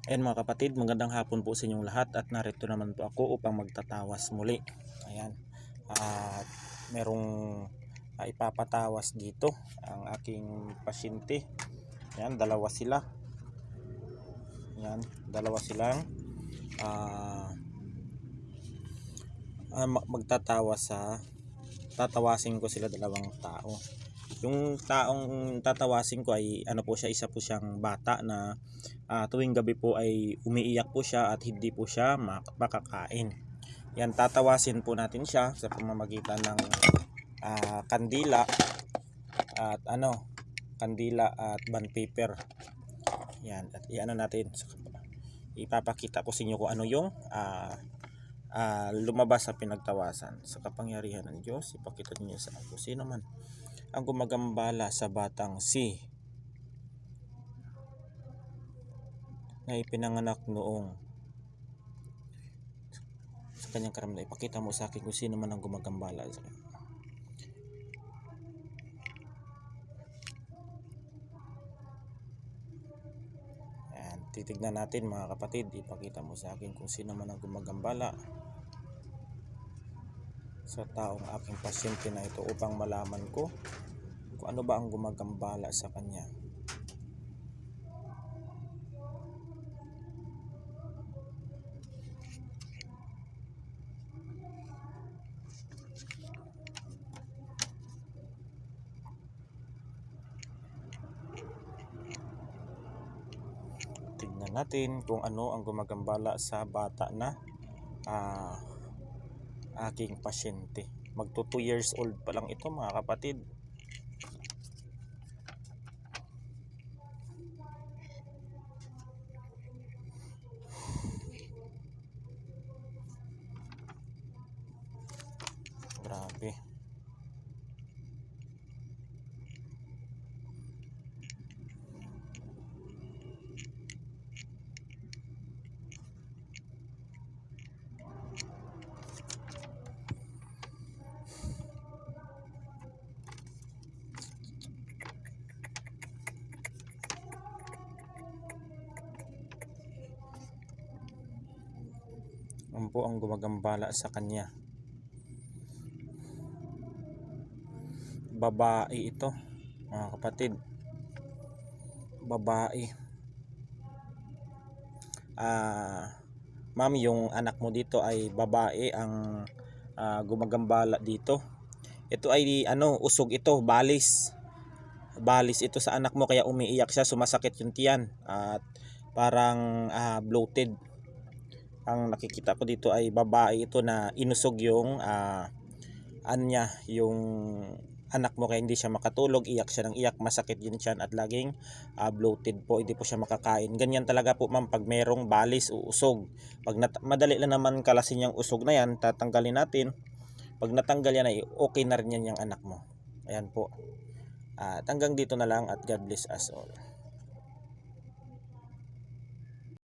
Ayan mga kapatid, magandang hapon po sa inyong lahat at narito naman po ako upang magtatawas muli. Ayan, at merong ipapatawas dito ang aking pasyente. Ayan, dalawa sila. Ayan, dalawa silang magtatawas sa tatawasin ko sila, dalawang tao. Yung taong tatawasin ko ay ano po siya, isa po siyang bata na tuwing gabi po ay umiiyak po siya at hindi po siya makakain. Yan, tatawasin po natin siya sa pamamagitan ng kandila at kandila at bond paper. Yan, at iano natin, ipapakita ko sa inyo kung ano yung lumabas sa pinagtawasan. Sa kapangyarihan ng Diyos, ipakita niyo sa ako sino man ang gumagambala sa batang si na ipinanganak noong sa kanyang karamdaman. Ipakita mo sa akin kung sino man ang gumagambala sa kanya. Ayan, titignan natin mga kapatid. Ipakita mo sa akin kung sino man ang gumagambala sa taong aking pasyente na ito upang malaman ko kung ano ba ang gumagambala sa kanya. Tignan natin kung ano ang gumagambala sa bata na aking pasyente. Magto 2 years old pa lang ito mga kapatid. Grabe. Ano po ang gumagambala sa kanya? Babae ito mga kapatid, babae. Ma'am, yung anak mo dito ay babae ang gumagambala dito. Ito ay usog ito, balis ito sa anak mo, kaya umiiyak siya, sumasakit yung tiyan at parang bloated. Ang nakikita ko dito ay babae ito na inusog yung yung anak mo, kaya hindi siya makatulog, iyak siya ng iyak, masakit yung tiyan at laging bloated po, hindi po siya makakain. Ganyan talaga po ma'am pag merong balis o usog. Pag madali lang naman kalasin yung usog na yan, tatanggalin natin. Pag natanggal yan ay okay na rin yan yung anak mo. Ayan po. At hanggang dito na lang at God bless us all.